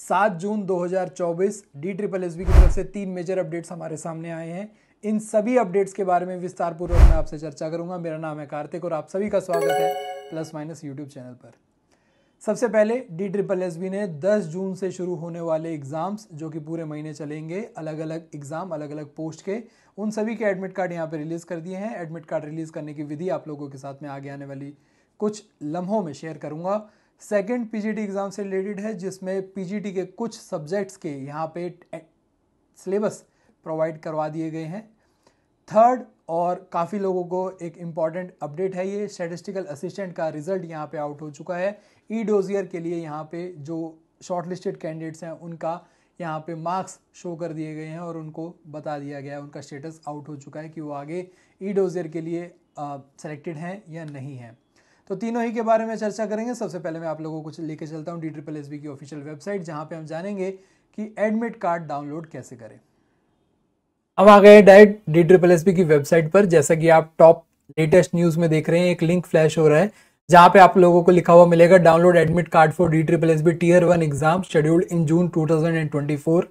7 जून 2024 DSSB की तरफ से 3 मेजर अपडेट्स हमारे सामने आए हैं। इन सभी अपडेट्स के बारे में विस्तार पूर्वक मैं आपसे चर्चा करूंगा। मेरा नाम है कार्तिक और आप सभी का स्वागत है प्लस माइनस यूट्यूब चैनल पर। सबसे पहले DSSB ने 10 जून से शुरू होने वाले एग्जाम्स जो कि पूरे महीने चलेंगे, अलग अलग एग्जाम अलग अलग पोस्ट के, उन सभी के एडमिट कार्ड यहाँ पे रिलीज कर दिए हैं। एडमिट कार्ड रिलीज करने की विधि आप लोगों के साथ में आगे आने वाली कुछ लम्हों में शेयर करूंगा। सेकंड PGT एग्जाम से रिलेटेड है, जिसमें PGT के कुछ सब्जेक्ट्स के यहाँ पे सिलेबस प्रोवाइड करवा दिए गए हैं। थर्ड, और काफ़ी लोगों को एक इम्पॉर्टेंट अपडेट है, ये स्टैटिस्टिकल असिस्टेंट का रिजल्ट यहाँ पे आउट हो चुका है। ई-डोजियर के लिए यहाँ पे जो शॉर्टलिस्टेड कैंडिडेट्स हैं उनका यहाँ पे मार्क्स शो कर दिए गए हैं और उनको बता दिया गया है, उनका स्टेटस आउट हो चुका है कि वो आगे ई-डोजियर के लिए सेलेक्टेड हैं या नहीं हैं। तो तीनों ही के बारे में चर्चा करेंगे। सबसे पहले मैं आप लोगों को लेके चलता हूँ DSSB की ऑफिशियल वेबसाइट, जहाँ पे हम जानेंगे कि एडमिट कार्ड डाउनलोड कैसे करें। अब आ गए डायरेक्ट DSSB की वेबसाइट पर। जैसा कि आप टॉप लेटेस्ट न्यूज़ में देख रहे हैं, एक लिंक फ्लैश हो रहा है जहाँ पे आप लोगों को लिखा हुआ मिलेगा download admit card for DSSB Tier 1 exam scheduled in June 2024।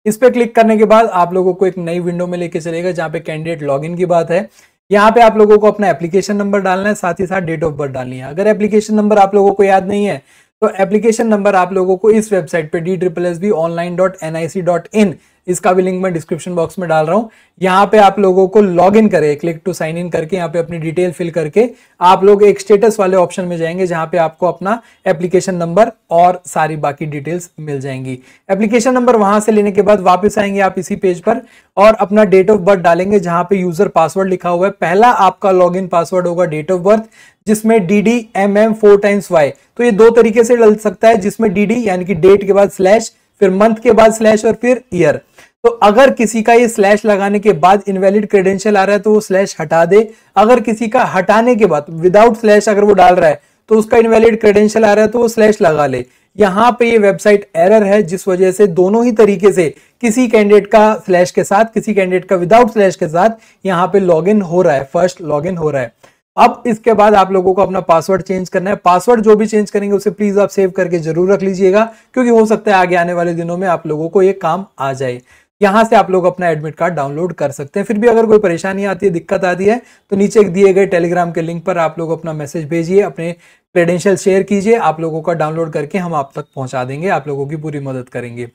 इस पे क्लिक करने के बाद आप लोगों को एक नई विंडो में लेके चलेगा जहाँ पे कैंडिडेट लॉगिन की बात है। यहाँ पे आप लोगों को अपना एप्लीकेशन नंबर डालना है, साथ ही साथ डेट ऑफ बर्थ डालनी है। अगर एप्लीकेशन नंबर आप लोगों को याद नहीं है तो एप्लीकेशन नंबर आप लोगों को इस वेबसाइट पे DSSBonline.nic.in, इसका भी लिंक मैं डिस्क्रिप्शन बॉक्स में डाल रहा हूँ। यहाँ पे आप लोगों को लॉग इन करें, क्लिक टू साइन इन करके यहाँ पे अपनी डिटेल फिल करके आप लोग एक स्टेटस वाले ऑप्शन में जाएंगे जहाँ पे आपको अपना एप्लीकेशन नंबर और सारी बाकी डिटेल्स मिल जाएंगी। एप्लीकेशन नंबर वहां से लेने के बाद वापस आएंगे आप इसी पेज पर और अपना डेट ऑफ बर्थ डालेंगे जहाँ पे यूजर पासवर्ड लिखा हुआ है। पहला आपका लॉग इन पासवर्ड होगा डेट ऑफ बर्थ, जिसमें DDMM 4 टाइम्स Y। तो ये दो तरीके से डल सकता है, जिसमें DD यानी कि डेट के बाद स्लैश, फिर मंथ के बाद स्लैश और फिर ईयर। तो अगर किसी का ये स्लैश लगाने के बाद इनवैलिड क्रेडेंशियल आ रहा है तो वो स्लैश हटा दे। अगर किसी का हटाने के बाद विदाउट स्लैश अगर वो डाल रहा है तो उसका इनवैलिड क्रेडेंशियल आ रहा है तो वो स्लैश लगा ले। यहाँ पे ये वेबसाइट एरर है, जिस वजह से दोनों ही तरीके से किसी कैंडिडेट का स्लैश के साथ, किसी कैंडिडेट का विदाउट स्लैश के साथ यहाँ पे लॉगिन हो रहा है, फर्स्ट लॉगिन हो रहा है। अब इसके बाद आप लोगों को अपना पासवर्ड चेंज करना है। पासवर्ड जो भी चेंज करेंगे उसे प्लीज आप सेव करके जरूर रख लीजिएगा, क्योंकि हो सकता है आगे आने वाले दिनों में आप लोगों को ये काम आ जाए। यहां से आप लोग अपना एडमिट कार्ड डाउनलोड कर सकते हैं। फिर भी अगर कोई परेशानी आती है, दिक्कत आती है, तो नीचे दिए गए टेलीग्राम के लिंक पर आप लोग अपना मैसेज भेजिए, अपने क्रेडेंशियल शेयर कीजिए, आप लोगों का डाउनलोड करके हम आप तक पहुंचा देंगे, आप लोगों की पूरी मदद करेंगे।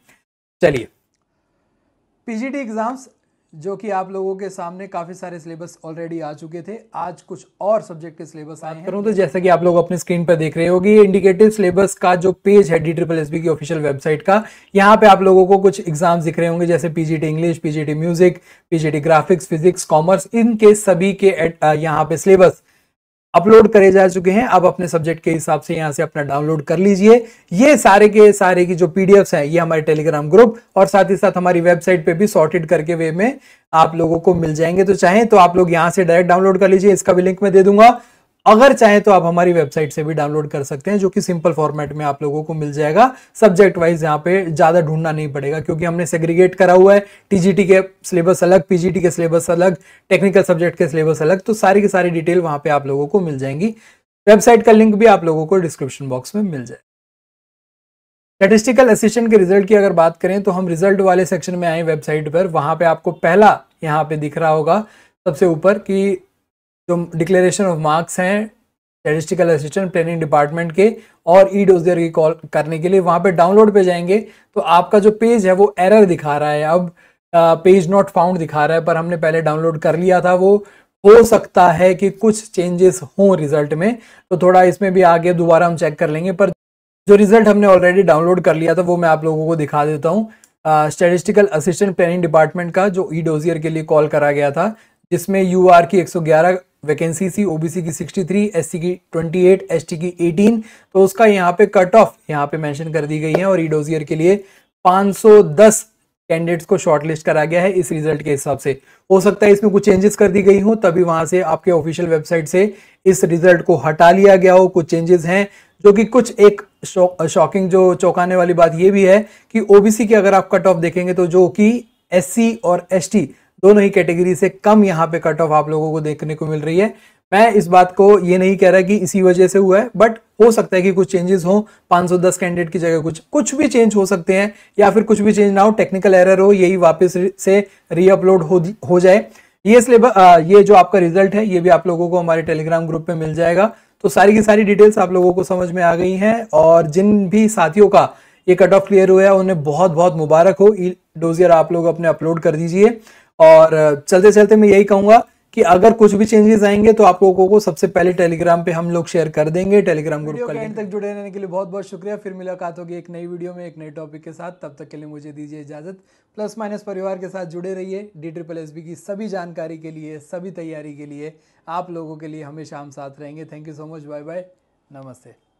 चलिए, PGT एग्जाम्स जो कि आप लोगों के सामने काफी सारे सिलेबस ऑलरेडी आ चुके थे, आज कुछ और सब्जेक्ट के सिलेबस आए हैं। तो जैसा कि आप लोग अपनी स्क्रीन पर देख रहे होंगे, ये इंडिकेटिव सिलेबस का जो पेज है DSSB की ऑफिशियल वेबसाइट का, यहाँ पे आप लोगों को कुछ एग्जाम्स दिख रहे होंगे, जैसे PGT English, PGT music, PGT graphics, physics, commerce, इनके सभी के यहाँ पे सिलेबस अपलोड करे जा चुके हैं। अब अपने सब्जेक्ट के हिसाब से यहाँ से अपना डाउनलोड कर लीजिए। ये सारे के सारे की जो PDFs हैं ये हमारे टेलीग्राम ग्रुप और साथ ही साथ हमारी वेबसाइट पे भी सॉर्टेड करके वे में आप लोगों को मिल जाएंगे। तो चाहें तो आप लोग यहाँ से डायरेक्ट डाउनलोड कर लीजिए, इसका भी लिंक मैं दे दूंगा। अगर चाहें तो आप हमारी वेबसाइट से भी डाउनलोड कर सकते हैं, जो कि सिंपल फॉर्मेट में आप लोगों को मिल जाएगा। सब्जेक्ट वाइज यहाँ पे ज्यादा ढूंढना नहीं पड़ेगा, क्योंकि हमने सेग्रीगेट करा हुआ है। TGT के सिलेबस अलग, PGT के सिलेबस अलग, टेक्निकल सब्जेक्ट के सिलेबस अलग, तो सारी की सारी डिटेल वहां पे आप लोगों को मिल जाएंगी। वेबसाइट का लिंक भी आप लोगों को डिस्क्रिप्शन बॉक्स में मिल जाए। स्टैटिस्टिकल असिस्टेंट के रिजल्ट की अगर बात करें तो हम रिजल्ट वाले सेक्शन में आए वेबसाइट पर। वहां पे आपको पहला यहाँ पे दिख रहा होगा सबसे ऊपर कि जो डिक्लेरेशन ऑफ मार्क्स हैं स्टैटिस्टिकल असिस्टेंट प्लानिंग डिपार्टमेंट के और ई-डोजियर की कॉल करने के लिए, वहां पे डाउनलोड पे जाएंगे तो आपका जो पेज है वो एरर दिखा रहा है। अब पेज नॉट फाउंड दिखा रहा है, पर हमने पहले डाउनलोड कर लिया था। वो हो सकता है कि कुछ चेंजेस हों रिजल्ट में, तो थोड़ा इसमें भी आगे दोबारा हम चेक कर लेंगे। पर जो रिजल्ट हमने ऑलरेडी डाउनलोड कर लिया था वो मैं आप लोगों को दिखा देता हूँ। स्टैटिस्टिकल असिस्टेंट प्लानिंग डिपार्टमेंट का जो ई-डोजियर के लिए कॉल करा गया था, जिसमें UR की 111 वैकेंसी थी, OBC की 63, SC की 28, ST की 18, तो उसका यहाँ पे कट ऑफ यहाँ पे मेंशन कर दी गई है। और ई-डोजियर के लिए 510 कैंडिडेट्स को शॉर्टलिस्ट करा गया है इस रिजल्ट के हिसाब से। हो सकता है इसमें कुछ चेंजेस कर दी गई हो, तभी वहां से आपके ऑफिशियल वेबसाइट से इस रिजल्ट को हटा लिया गया हो। कुछ चेंजेस हैं जो कि कुछ एक शॉकिंग, जो चौंकाने वाली बात ये भी है कि OBC की अगर आप कट ऑफ देखेंगे तो जो कि SC और ST दोनों ही कैटेगरी से कम यहाँ पे कट ऑफ आप लोगों को देखने को मिल रही है। मैं इस बात को ये नहीं कह रहा कि इसी वजह से हुआ है, बट हो सकता है कि कुछ चेंजेस हो, 510 कैंडिडेट की जगह कुछ भी चेंज हो सकते हैं, या फिर कुछ भी चेंज ना हो, टेक्निकल एरर हो, यही वापस से रीअपलोड हो जाए। ये जो आपका रिजल्ट है ये भी आप लोगों को हमारे टेलीग्राम ग्रुप पे मिल जाएगा। तो सारी की सारी डिटेल्स आप लोगों को समझ में आ गई हैं, और जिन भी साथियों का ये कट ऑफ क्लियर हुआ है उन्हें बहुत बहुत मुबारक हो। डोजियर आप लोग अपने अपलोड कर दीजिए। और चलते चलते मैं यही कहूंगा कि अगर कुछ भी चेंजेस आएंगे तो आप लोगों को सबसे पहले टेलीग्राम पे हम लोग शेयर कर देंगे। टेलीग्राम ग्रुप का एंड तक जुड़े रहने के लिए बहुत बहुत शुक्रिया। फिर मुलाकात होगी एक नई वीडियो में एक नए टॉपिक के साथ। तब तक के लिए मुझे दीजिए इजाजत। प्लस माइनस परिवार के साथ जुड़े रहिए। DSSB की सभी जानकारी के लिए, सभी तैयारी के लिए आप लोगों के लिए हमेशा हम साथ रहेंगे। Thank you so much. Bye bye. नमस्ते।